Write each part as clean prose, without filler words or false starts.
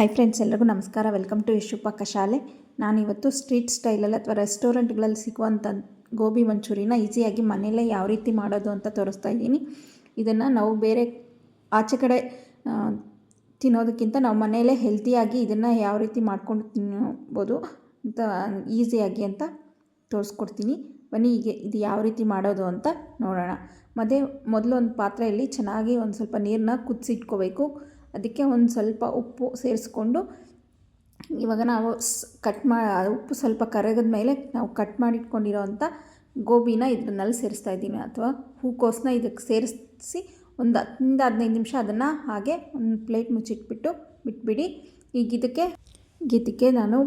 Hi friends, ಎಲ್ಲರಿಗೂ ನಮಸ್ಕಾರ. Welcome to Yashu ಪಾಕಶಾಲೆ. ನಾನಿವತ್ತು ಸ್ಟ್ರೀಟ್ ಸ್ಟೈಲಲ್ಲಿ ಅಥವಾ ರೆಸ್ಟೋರೆಂಟ್ಗಳಲ್ಲಿ ಸಿಗುವಂಥ ಗೋಬಿ ಮಂಚೂರಿನ ಈಸಿಯಾಗಿ ಮನೆಯಲ್ಲೇ ಯಾವ ರೀತಿ ಮಾಡೋದು ಅಂತ ತೋರಿಸ್ತಾ ಇದ್ದೀನಿ. ಇದನ್ನು ನಾವು ಬೇರೆ ಆಚೆ ಕಡೆ ತಿನ್ನೋದಕ್ಕಿಂತ ನಾವು ಮನೆಯಲ್ಲೇ ಹೆಲ್ತಿಯಾಗಿ ಇದನ್ನು ಯಾವ ರೀತಿ ಮಾಡ್ಕೊಂಡು ತಿನ್ಬೋದು ಅಂತ ಈಸಿಯಾಗಿ ಅಂತ ತೋರಿಸ್ಕೊಡ್ತೀನಿ. ಬನ್ನಿ ಈಗ ಇದು ಯಾವ ರೀತಿ ಮಾಡೋದು ಅಂತ ನೋಡೋಣ. ಮೊದಲು ಒಂದು ಪಾತ್ರೆಯಲ್ಲಿ ಚೆನ್ನಾಗಿ ಒಂದು ಸ್ವಲ್ಪ ನೀರನ್ನ ಕುದಿಸಿಟ್ಕೋಬೇಕು. ಅದಕ್ಕೆ ಒಂದು ಸ್ವಲ್ಪ ಉಪ್ಪು ಸೇರಿಸ್ಕೊಂಡು ಇವಾಗ ನಾವು ಉಪ್ಪು ಸ್ವಲ್ಪ ಕರಗಿದ ಮೇಲೆ ನಾವು ಕಟ್ ಮಾಡಿಟ್ಕೊಂಡಿರೋವಂಥ ಗೋಬಿನ ಇದರಲ್ಲಿ ಸೇರಿಸ್ತಾ ಇದ್ದೀನಿ, ಅಥವಾ ಹೂಕೋಸನ್ನ ಇದಕ್ಕೆ ಸೇರಿಸಿ ಒಂದು 10-15 ನಿಮಿಷ ಅದನ್ನು ಹಾಗೆ ಒಂದು ಪ್ಲೇಟ್ ಬಿಟ್ಬಿಡಿ. ಈಗ ಇದಕ್ಕೆ ನಾನು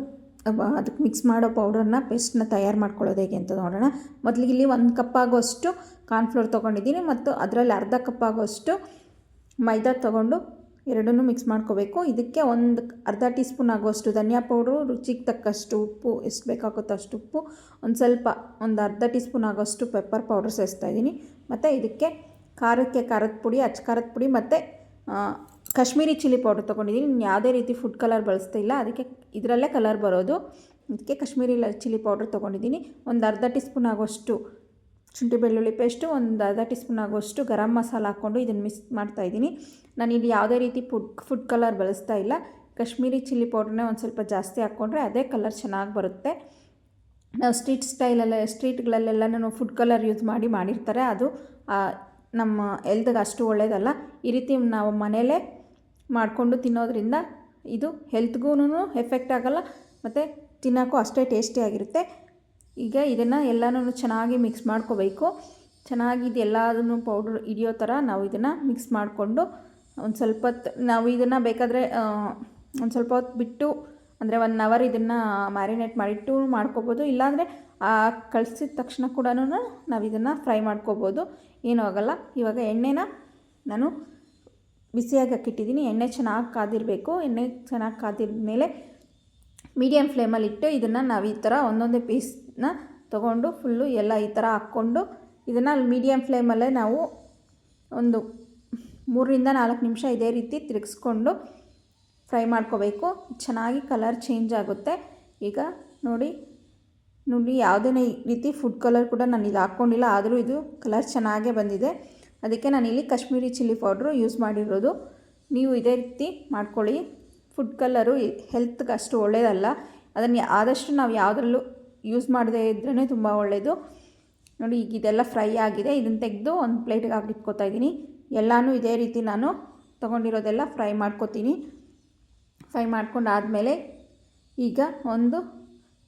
ಅದಕ್ಕೆ ಮಿಕ್ಸ್ ಮಾಡೋ ಪೌಡರ್ನ ಪೇಸ್ಟ್ನ ತಯಾರು ಮಾಡ್ಕೊಳ್ಳೋದು ಹೇಗೆ ಅಂತ ನೋಡೋಣ. ಮೊದಲಿಗೆ ಇಲ್ಲಿ 1 ಕಪ್ ಆಗೋಷ್ಟು ಕಾರ್ನ್ಫ್ಲೋರ್ ತೊಗೊಂಡಿದ್ದೀನಿ ಮತ್ತು ಅದರಲ್ಲಿ ಅರ್ಧ ಕಪ್ ಆಗೋಷ್ಟು ಮೈದಾ ತೊಗೊಂಡು ಎರಡನ್ನೂ ಮಿಕ್ಸ್ ಮಾಡ್ಕೋಬೇಕು. ಇದಕ್ಕೆ ಒಂದು ಅರ್ಧ ಟೀ ಸ್ಪೂನ್ ಆಗೋಷ್ಟು ಧನಿಯಾ ಪೌಡ್ರು, ರುಚಿಗೆ ತಕ್ಕಷ್ಟು ಉಪ್ಪು, ಎಷ್ಟು ಬೇಕಾಗುತ್ತೋ ಅಷ್ಟು ಉಪ್ಪು, ಒಂದು ಅರ್ಧ ಟೀ ಸ್ಪೂನ್ ಆಗೋಷ್ಟು ಪೆಪ್ಪರ್ ಪೌಡ್ರ್ ಸೇರಿಸ್ತಾ ಇದ್ದೀನಿ. ಮತ್ತು ಇದಕ್ಕೆ ಖಾರದ ಪುಡಿ, ಅಚ್ಚ ಖಾರದ ಪುಡಿ ಮತ್ತು ಕಾಶ್ಮೀರಿ ಚಿಲ್ಲಿ ಪೌಡ್ರ್ ತೊಗೊಂಡಿದ್ದೀನಿ. ಯಾವುದೇ ರೀತಿ ಫುಡ್ ಕಲರ್ ಬಳಸ್ತಾ ಇಲ್ಲ, ಅದಕ್ಕೆ ಇದರಲ್ಲೇ ಕಲರ್ ಬರೋದು. ಇದಕ್ಕೆ ಕಾಶ್ಮೀರಿ ಚಿಲ್ಲಿ ಪೌಡ್ರ್ ತೊಗೊಂಡಿದ್ದೀನಿ. ಒಂದು ಅರ್ಧ ಟೀ ಸ್ಪೂನ್ ಆಗೋಷ್ಟು ಶುಂಠಿ ಬೆಳ್ಳುಳ್ಳಿ ಪೇಸ್ಟು, ಒಂದು ಅರ್ಧ ಟೀ ಸ್ಪೂನ್ ಆಗೋಷ್ಟು ಗರಂ ಮಸಾಲ ಹಾಕ್ಕೊಂಡು ಇದನ್ನು ಮಿಕ್ಸ್ ಮಾಡ್ತಾಯಿದ್ದೀನಿ. ನಾನಿಲ್ಲಿ ಯಾವುದೇ ರೀತಿ ಫುಡ್ ಕಲರ್ ಬಳಸ್ತಾ ಇಲ್ಲ. ಕಾಶ್ಮೀರಿ ಚಿಲ್ಲಿ ಪೌಡ್ರನ್ನೇ ಒಂದು ಸ್ವಲ್ಪ ಜಾಸ್ತಿ ಹಾಕ್ಕೊಂಡ್ರೆ ಅದೇ ಕಲರ್ ಚೆನ್ನಾಗಿ ಬರುತ್ತೆ. ನಾವು ಸ್ಟ್ರೀಟ್ಗಳಲ್ಲೆಲ್ಲ ಫುಡ್ ಕಲರ್ ಯೂಸ್ ಮಾಡಿರ್ತಾರೆ, ಅದು ನಮ್ಮ ಹೆಲ್ತ್ಗೆ ಅಷ್ಟು ಒಳ್ಳೆಯದಲ್ಲ. ಈ ರೀತಿ ನಾವು ಮನೆಯಲ್ಲೇ ಮಾಡಿಕೊಂಡು ತಿನ್ನೋದ್ರಿಂದ ಇದು ಹೆಲ್ತ್ಗೂ ಎಫೆಕ್ಟ್ ಆಗೋಲ್ಲ ಮತ್ತು ತಿನ್ನೋಕ್ಕೂ ಅಷ್ಟೇ ಟೇಸ್ಟಿಯಾಗಿರುತ್ತೆ. ಈಗ ಇದನ್ನು ಎಲ್ಲನೂ ಚೆನ್ನಾಗಿ ಮಿಕ್ಸ್ ಮಾಡ್ಕೋಬೇಕು. ಚೆನ್ನಾಗಿ ಇದು ಎಲ್ಲದನ್ನು ಪೌಡ್ರ್ ಹಿಡಿಯೋ ಥರ ನಾವು ಇದನ್ನು ಮಿಕ್ಸ್ ಮಾಡಿಕೊಂಡು ಒಂದು ಸ್ವಲ್ಪ ಹೊತ್ತು ನಾವು ಇದನ್ನು ಬೇಕಾದರೆ ಒಂದು ಸ್ವಲ್ಪ ಹೊತ್ತು ಬಿಟ್ಟು, ಅಂದರೆ 1 ಅವರ್ ಇದನ್ನು ಮ್ಯಾರಿನೇಟ್ ಮಾಡಿಟ್ಟು ಮಾಡ್ಕೋಬೋದು. ಇಲ್ಲಾಂದರೆ ಕಳಿಸಿದ ತಕ್ಷಣ ಕೂಡ ನಾವು ಇದನ್ನು ಫ್ರೈ ಮಾಡ್ಕೋಬೋದು, ಏನೂ ಆಗೋಲ್ಲ. ಇವಾಗ ಎಣ್ಣೆನ ನಾನು ಬಿಸಿಯಾಗಿ ಹಾಕಿಟ್ಟಿದ್ದೀನಿ. ಎಣ್ಣೆ ಚೆನ್ನಾಗಿ ಕಾದಿರಬೇಕು. ಎಣ್ಣೆ ಚೆನ್ನಾಗಿ ಕಾದಿದ ಮೇಲೆ ಮೀಡಿಯಮ್ ಫ್ಲೇಮಲ್ಲಿಟ್ಟು ಇದನ್ನು ನಾವು ಈ ಥರ ಒಂದೊಂದೇ ಪೀಸ್ನ ತೊಗೊಂಡು ಫುಲ್ಲು ಎಲ್ಲ ಈ ಥರ ಹಾಕ್ಕೊಂಡು ಇದನ್ನು ಮೀಡಿಯಮ್ ಫ್ಲೇಮಲ್ಲೇ ನಾವು ಒಂದು 3-4 ನಿಮಿಷ ಇದೇ ರೀತಿ ತಿರುಗಿಸ್ಕೊಂಡು ಫ್ರೈ ಮಾಡ್ಕೋಬೇಕು. ಚೆನ್ನಾಗಿ ಕಲರ್ ಚೇಂಜ್ ಆಗುತ್ತೆ. ಈಗ ನೋಡಿ ಯಾವುದೇ ರೀತಿ ಫುಡ್ ಕಲರ್ ಕೂಡ ನಾನು ಇದು ಹಾಕ್ಕೊಂಡಿಲ್ಲ, ಆದರೂ ಇದು ಕಲರ್ ಚೆನ್ನಾಗೇ ಬಂದಿದೆ. ಅದಕ್ಕೆ ನಾನಿಲ್ಲಿ ಕಾಶ್ಮೀರಿ ಚಿಲ್ಲಿ ಪೌಡ್ರು ಯೂಸ್ ಮಾಡಿರೋದು. ನೀವು ಇದೇ ರೀತಿ ಮಾಡ್ಕೊಳ್ಳಿ. ಫುಡ್ ಕಲರು ಹೆಲ್ತ್ಗೆ ಅಷ್ಟು ಒಳ್ಳೆಯದಲ್ಲ. ಅದನ್ನು ಆದಷ್ಟು ನಾವು ಯಾವುದ್ರಲ್ಲೂ ಯೂಸ್ ಮಾಡದೇ ಇದ್ರೇ ತುಂಬ ಒಳ್ಳೆಯದು. ನೋಡಿ ಈಗ ಇದೆಲ್ಲ ಫ್ರೈ ಆಗಿದೆ. ಇದನ್ನು ತೆಗೆದು ಒಂದು ಪ್ಲೇಟಿಗೆ ಹಾಕಿಟ್ಕೋತಾ ಇದ್ದೀನಿ. ಎಲ್ಲನೂ ಇದೇ ರೀತಿ ನಾನು ತೊಗೊಂಡಿರೋದೆಲ್ಲ ಫ್ರೈ ಮಾಡ್ಕೋತೀನಿ. ಫ್ರೈ ಮಾಡ್ಕೊಂಡಾದಮೇಲೆ ಈಗ ಒಂದು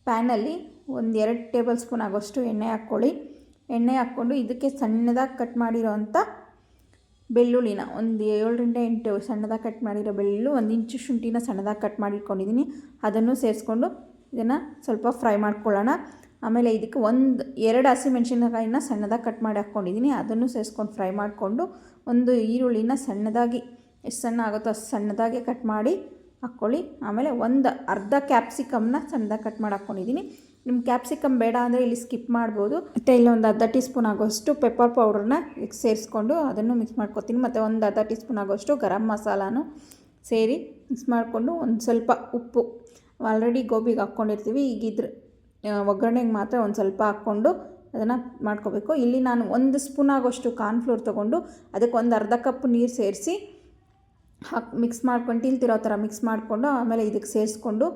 ಪ್ಯಾನಲ್ಲಿ 1-2 ಟೇಬಲ್ ಸ್ಪೂನ್ ಆಗೋಷ್ಟು ಎಣ್ಣೆ ಹಾಕ್ಕೊಂಡು ಇದಕ್ಕೆ ಸಣ್ಣದಾಗಿ ಕಟ್ ಮಾಡಿರೋವಂಥ ಬೆಳ್ಳುಳ್ಳಿನ ಒಂದು 7-8 ಸಣ್ಣದಾಗಿ ಕಟ್ ಮಾಡಿರೋ ಬೆಳ್ಳುಳ್ಳಿ, 1 ಇಂಚು ಶುಂಠಿನ ಸಣ್ಣದಾಗಿ ಕಟ್ ಮಾಡಿಟ್ಕೊಂಡಿದ್ದೀನಿ. ಅದನ್ನು ಸೇರಿಸ್ಕೊಂಡು ಇದನ್ನು ಸ್ವಲ್ಪ ಫ್ರೈ ಮಾಡ್ಕೊಳ್ಳೋಣ. ಆಮೇಲೆ ಇದಕ್ಕೆ 1-2 ಹಸಿಮೆಣ್ಸಿನಕಾಯಿನ ಸಣ್ಣದಾಗಿ ಕಟ್ ಮಾಡಿ ಹಾಕ್ಕೊಂಡಿದ್ದೀನಿ. ಅದನ್ನು ಸೇರಿಸ್ಕೊಂಡು ಫ್ರೈ ಮಾಡಿಕೊಂಡು ಒಂದು ಈರುಳ್ಳಿನ ಸಣ್ಣದಾಗಿ, ಎಷ್ಟು ಸಣ್ಣ ಆಗುತ್ತೋ ಅಷ್ಟು ಸಣ್ಣದಾಗಿ ಕಟ್ ಮಾಡಿ ಹಾಕ್ಕೊಳ್ಳಿ. ಆಮೇಲೆ ಒಂದು ಅರ್ಧ ಕ್ಯಾಪ್ಸಿಕಮ್ನ ಸಣ್ಣದಾಗಿ ಕಟ್ ಮಾಡಿ ಹಾಕ್ಕೊಂಡಿದ್ದೀನಿ. ನಿಮ್ಮ ಕ್ಯಾಪ್ಸಿಕಮ್ ಬೇಡ ಅಂದರೆ ಇಲ್ಲಿ ಸ್ಕಿಪ್ ಮಾಡ್ಬೋದು. ಮತ್ತು ಇಲ್ಲಿ ಒಂದು ಅರ್ಧ ಟೀ ಸ್ಪೂನ್ ಆಗೋಷ್ಟು ಪೆಪ್ಪರ್ ಪೌಡ್ರನ್ನ ಸೇರಿಸ್ಕೊಂಡು ಅದನ್ನು ಮಿಕ್ಸ್ ಮಾಡ್ಕೊತೀನಿ. ಮತ್ತು ಒಂದು ಅರ್ಧ ಟೀ ಸ್ಪೂನ್ ಆಗೋಷ್ಟು ಗರಂ ಮಸಾಲಾನು ಸೇರಿ ಮಿಕ್ಸ್ ಮಾಡಿಕೊಂಡು ಒಂದು ಸ್ವಲ್ಪ ಉಪ್ಪು, ಆಲ್ರೆಡಿ ಗೋಬಿಗೆ ಹಾಕ್ಕೊಂಡಿರ್ತೀವಿ, ಈಗ ಒಗ್ಗರಣೆಗೆ ಮಾತ್ರ ಒಂದು ಸ್ವಲ್ಪ ಹಾಕ್ಕೊಂಡು ಅದನ್ನು ಮಾಡ್ಕೋಬೇಕು. ಇಲ್ಲಿ ನಾನು 1 ಸ್ಪೂನ್ ಆಗೋಷ್ಟು ಕಾರ್ನ್ಫ್ಲೋರ್ ತೊಗೊಂಡು ಅದಕ್ಕೆ ಒಂದು ಅರ್ಧ ಕಪ್ ನೀರು ಸೇರಿಸಿ ಮಿಕ್ಸ್ ಮಾಡ್ಕೊಂಡು ತಿಳ್ತಿರೋ ಥರ ಮಿಕ್ಸ್ ಮಾಡಿಕೊಂಡು ಆಮೇಲೆ ಇದಕ್ಕೆ ಸೇರಿಸ್ಕೊಂಡು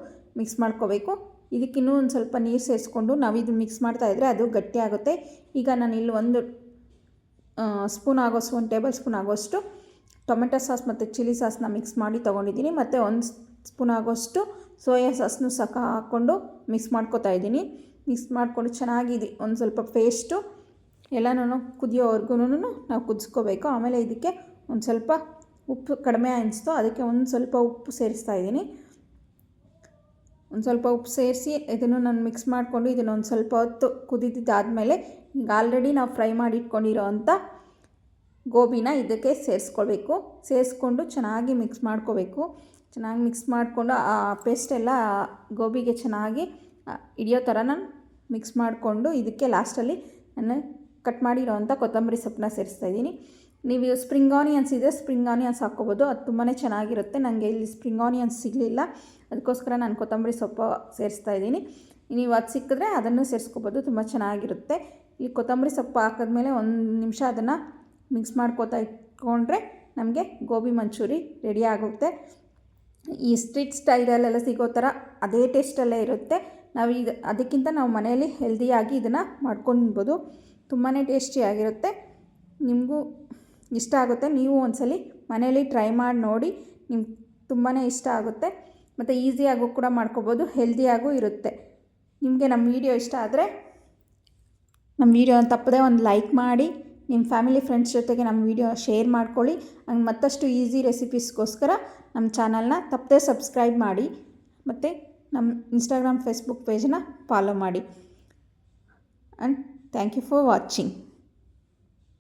ಮಿಕ್ಸ್ ಮಾಡ್ಕೋಬೇಕು. ಇದಕ್ಕಿನ್ನೂ ಒಂದು ಸ್ವಲ್ಪ ನೀರು ಸೇರಿಸ್ಕೊಂಡು ನಾವು ಇದು ಮಿಕ್ಸ್ ಮಾಡ್ತಾಯಿದ್ರೆ ಅದು ಗಟ್ಟಿ ಆಗುತ್ತೆ. ಈಗ ನಾನು ಇಲ್ಲಿ 1 ಟೇಬಲ್ ಸ್ಪೂನ್ ಆಗೋಷ್ಟು ಟೊಮೆಟೊ ಸಾಸ್ ಮತ್ತು ಚಿಲ್ಲಿ ಸಾಸ್ನ ಮಿಕ್ಸ್ ಮಾಡಿ ತೊಗೊಂಡಿದ್ದೀನಿ. ಮತ್ತು 1 ಸ್ಪೂನ್ ಆಗೋಷ್ಟು ಸೋಯಾ ಸಾಸ್ನು ಹಾಕ್ಕೊಂಡು ಮಿಕ್ಸ್ ಮಾಡ್ಕೊತಾ ಇದ್ದೀನಿ. ಮಿಕ್ಸ್ ಮಾಡಿಕೊಂಡು ಚೆನ್ನಾಗಿದೆ ಒಂದು ಸ್ವಲ್ಪ ಪೇಸ್ಟು ಎಲ್ಲನೂ ಕುದಿಯೋವರೆಗೂ ನಾವು ಕುದಿಸ್ಕೋಬೇಕು. ಆಮೇಲೆ ಇದಕ್ಕೆ ಒಂದು ಸ್ವಲ್ಪ ಉಪ್ಪು ಕಡಿಮೆ ಅನಿಸ್ತು, ಅದಕ್ಕೆ ಒಂದು ಸ್ವಲ್ಪ ಉಪ್ಪು ಸೇರಿಸ್ತಾ ಇದ್ದೀನಿ. ಒಂದು ಸ್ವಲ್ಪ ಉಪ್ಪು ಸೇರಿಸಿ ಇದನ್ನು ನಾನು ಮಿಕ್ಸ್ ಮಾಡಿಕೊಂಡು ಇದನ್ನು ಒಂದು ಸ್ವಲ್ಪ ಹೊತ್ತು ಕುದಿದಿದ್ದಾದಮೇಲೆ ಈಗ ಆಲ್ರೆಡಿ ನಾವು ಫ್ರೈ ಮಾಡಿ ಇಟ್ಕೊಂಡಿರೋ ಅಂಥ ಗೋಬಿನ ಇದಕ್ಕೆ ಸೇರಿಸ್ಕೊಂಡು ಚೆನ್ನಾಗಿ ಮಿಕ್ಸ್ ಮಾಡ್ಕೋಬೇಕು. ಚೆನ್ನಾಗಿ ಮಿಕ್ಸ್ ಮಾಡಿಕೊಂಡು ಆ ಪೇಸ್ಟೆಲ್ಲ ಗೋಬಿಗೆ ಚೆನ್ನಾಗಿ ಹಿಡಿಯೋ ಥರ ನಾನು ಮಿಕ್ಸ್ ಮಾಡಿಕೊಂಡು ಇದಕ್ಕೆ ಲಾಸ್ಟಲ್ಲಿ ನಾನು ಕಟ್ ಮಾಡಿರೋ ಅಂಥ ಕೊತ್ತಂಬರಿ ಸೊಪ್ಪನ್ನ ಸೇರಿಸ್ತಾಯಿದ್ದೀನಿ. ನೀವು ಸ್ಪ್ರಿಂಗ್ ಆನಿಯನ್ಸ್ ಇದೆ, ಸ್ಪ್ರಿಂಗ್ ಆನಿಯನ್ಸ್ ಹಾಕ್ಕೋಬೋದು, ಅದು ತುಂಬಾ ಚೆನ್ನಾಗಿರುತ್ತೆ. ನನಗೆ ಇಲ್ಲಿ ಸ್ಪ್ರಿಂಗ್ ಆನಿಯನ್ಸ್ ಸಿಗಲಿಲ್ಲ, ಅದಕ್ಕೋಸ್ಕರ ನಾನು ಕೊತ್ತಂಬರಿ ಸೊಪ್ಪು ಸೇರಿಸ್ತಾ ಇದ್ದೀನಿ. ನೀವು ಅದು ಸಿಕ್ಕಿದ್ರೆ ಅದನ್ನು ಸೇರಿಸ್ಕೋಬೋದು, ತುಂಬ ಚೆನ್ನಾಗಿರುತ್ತೆ. ಈ ಕೊತ್ತಂಬರಿ ಸೊಪ್ಪು ಹಾಕಿದ್ಮೇಲೆ 1 ನಿಮಿಷ ಅದನ್ನು ಮಿಕ್ಸ್ ಮಾಡ್ಕೋತಾ ಇಟ್ಕೊಂಡ್ರೆ ನಮಗೆ ಗೋಬಿ ಮಂಚೂರಿ ರೆಡಿ ಆಗುತ್ತೆ. ಈ ಸ್ಟ್ರೀಟ್ ಸ್ಟೈಲಲ್ಲೆಲ್ಲ ಸಿಗೋ ಥರ ಅದೇ ಟೇಸ್ಟಲ್ಲೇ ಇರುತ್ತೆ. ನಾವು ಅದಕ್ಕಿಂತ ನಾವು ಮನೆಯಲ್ಲಿ ಹೆಲ್ದಿಯಾಗಿ ಇದನ್ನು ಮಾಡ್ಕೊಳ್ಬೋದು. ತುಂಬಾ ಟೇಸ್ಟಿಯಾಗಿರುತ್ತೆ. ನಿಮಗೂ ಇಷ್ಟ ಆಗುತ್ತೆ. ನೀವು ಒಂದ್ಸಲಿ ಮನೆಯಲ್ಲಿ ಟ್ರೈ ಮಾಡಿ ನೋಡಿ, ನಿಮ್ಗೆ ತುಂಬಾ ಇಷ್ಟ ಆಗುತ್ತೆ. ಮತ್ತು ಈಸಿಯಾಗೂ ಕೂಡ ಮಾಡ್ಕೋಬೋದು, ಹೆಲ್ದಿಯಾಗೂ ಇರುತ್ತೆ. ನಿಮಗೆ ನಮ್ಮ ವಿಡಿಯೋ ಇಷ್ಟ ಆದರೆ ನಮ್ಮ ವಿಡಿಯೋನ ತಪ್ಪದೆ ಒಂದು ಲೈಕ್ ಮಾಡಿ, ನಿಮ್ಮ ಫ್ಯಾಮಿಲಿ ಫ್ರೆಂಡ್ಸ್ ಜೊತೆಗೆ ನಮ್ಮ ವಿಡಿಯೋ ಶೇರ್ ಮಾಡ್ಕೊಳ್ಳಿ. ಹಂಗೆ ಮತ್ತಷ್ಟು ಈಸಿ ರೆಸಿಪೀಸ್ಗೋಸ್ಕರ ನಮ್ಮ ಚಾನಲ್ನ ತಪ್ಪದೆ ಸಬ್ಸ್ಕ್ರೈಬ್ ಮಾಡಿ. ಮತ್ತು ನಮ್ಮ ಇನ್ಸ್ಟಾಗ್ರಾಮ್ ಫೇಸ್ಬುಕ್ ಪೇಜನ್ನ ಫಾಲೋ ಮಾಡಿ. And thank you for watching.